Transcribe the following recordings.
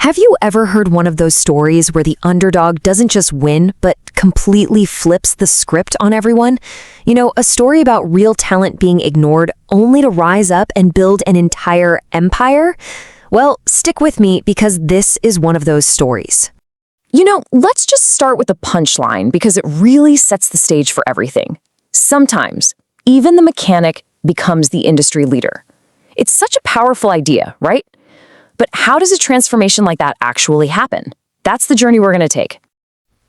Have you ever heard one of those stories where the underdog doesn't just win, but completely flips the script on everyone? You know, a story about real talent being ignored only to rise up and build an entire empire? Well, stick with me because this is one of those stories. Let's just start with the punchline because it really sets the stage for everything. Sometimes, even the mechanic becomes the industry leader. It's such a powerful idea, right? But how does a transformation like that actually happen? That's the journey we're going to take.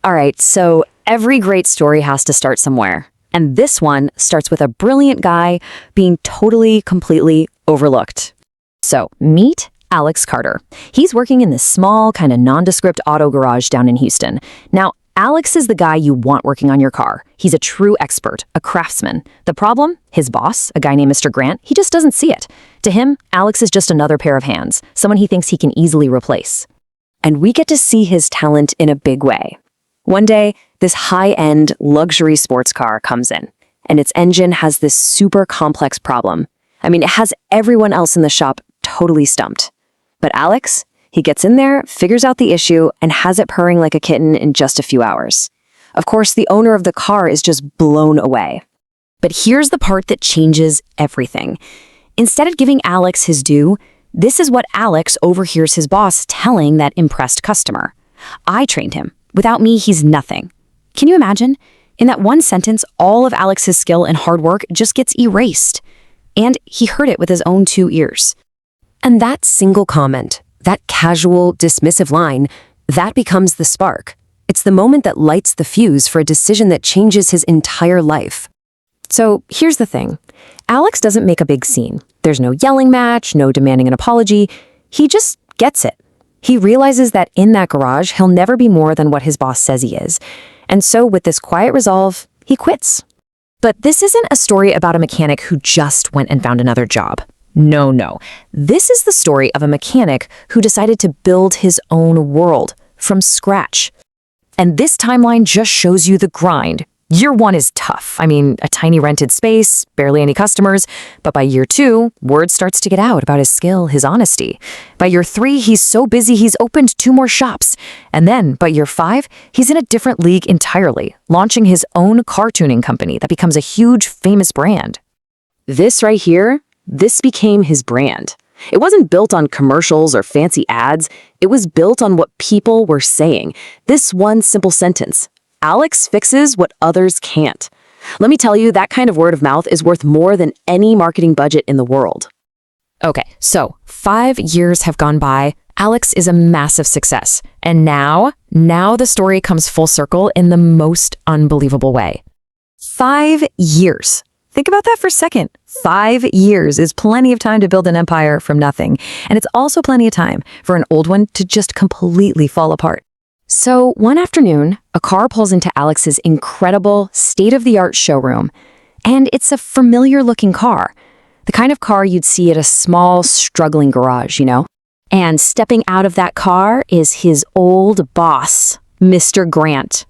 All right, so every great story has to start somewhere. And this one starts with a brilliant guy being totally, completely overlooked. So meet Alex Carter. He's working in this small, kind of nondescript auto garage down in Houston. Now, Alex is the guy you want working on your car. He's a true expert, a craftsman. The problem? His boss, a guy named Mr. Grant, he just doesn't see it. To him, Alex is just another pair of hands, someone he thinks he can easily replace. And we get to see his talent in a big way. One day, this high-end luxury sports car comes in, and its engine has this super complex problem. It has everyone else in the shop totally stumped. But Alex, he gets in there, figures out the issue, and has it purring like a kitten in just a few hours. Of course, the owner of the car is just blown away. But here's the part that changes everything. Instead of giving Alex his due, this is what Alex overhears his boss telling that impressed customer. I trained him. Without me, he's nothing. Can you imagine? In that one sentence, all of Alex's skill and hard work just gets erased. And he heard it with his own 2 ears. And that single comment, that casual, dismissive line, that becomes the spark. It's the moment that lights the fuse for a decision that changes his entire life. So here's the thing. Alex doesn't make a big scene. There's no yelling match, no demanding an apology. He just gets it. He realizes that in that garage, he'll never be more than what his boss says he is. And so with this quiet resolve, he quits. But this isn't a story about a mechanic who just went and found another job. No. This is the story of a mechanic who decided to build his own world from scratch. And this timeline just shows you the grind. Year 1 is tough. A tiny rented space, barely any customers. But by year 2, word starts to get out about his skill, his honesty. By year 3, he's so busy he's opened 2 more shops. And then by year 5, he's in a different league entirely, launching his own car tuning company that becomes a huge, famous brand. This right here, this became his brand. It wasn't built on commercials or fancy ads. It was built on what people were saying. This one simple sentence: Alex fixes what others can't. Let me tell you, that kind of word of mouth is worth more than any marketing budget in the world. Okay, so 5 years have gone by. Alex is a massive success. And now the story comes full circle in the most unbelievable way. 5 years. Think about that for a second. 5 years is plenty of time to build an empire from nothing. And it's also plenty of time for an old one to just completely fall apart. So one afternoon, a car pulls into Alex's incredible, state-of-the-art showroom. And it's a familiar-looking car. The kind of car you'd see at a small, struggling garage, And stepping out of that car is his old boss, Mr. Grant.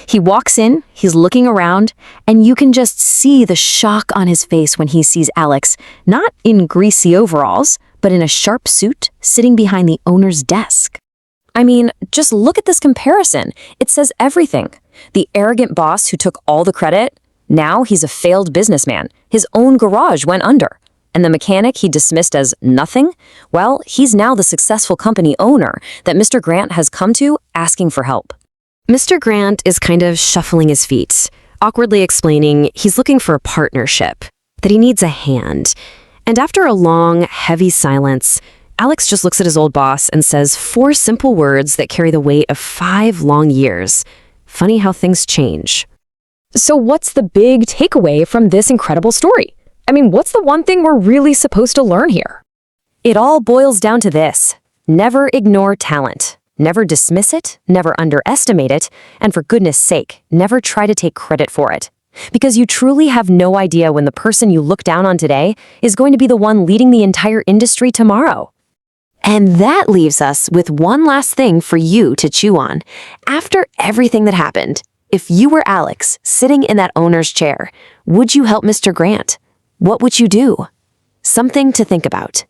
He walks in, he's looking around, and you can just see the shock on his face when he sees Alex, not in greasy overalls, but in a sharp suit, sitting behind the owner's desk. Just look at this comparison. It says everything. The arrogant boss who took all the credit, now he's a failed businessman. His own garage went under. And the mechanic he dismissed as nothing, well, he's now the successful company owner that Mr. Grant has come to asking for help. Mr. Grant is kind of shuffling his feet, awkwardly explaining he's looking for a partnership, that he needs a hand. And after a long, heavy silence, Alex just looks at his old boss and says 4 simple words that carry the weight of 5 long years. Funny how things change. So what's the big takeaway from this incredible story? What's the one thing we're really supposed to learn here? It all boils down to this: never ignore talent. Never dismiss it, never underestimate it, and for goodness sake, never try to take credit for it. Because you truly have no idea when the person you look down on today is going to be the one leading the entire industry tomorrow. And that leaves us with one last thing for you to chew on. After everything that happened, if you were Alex sitting in that owner's chair, would you help Mr. Grant? What would you do? Something to think about.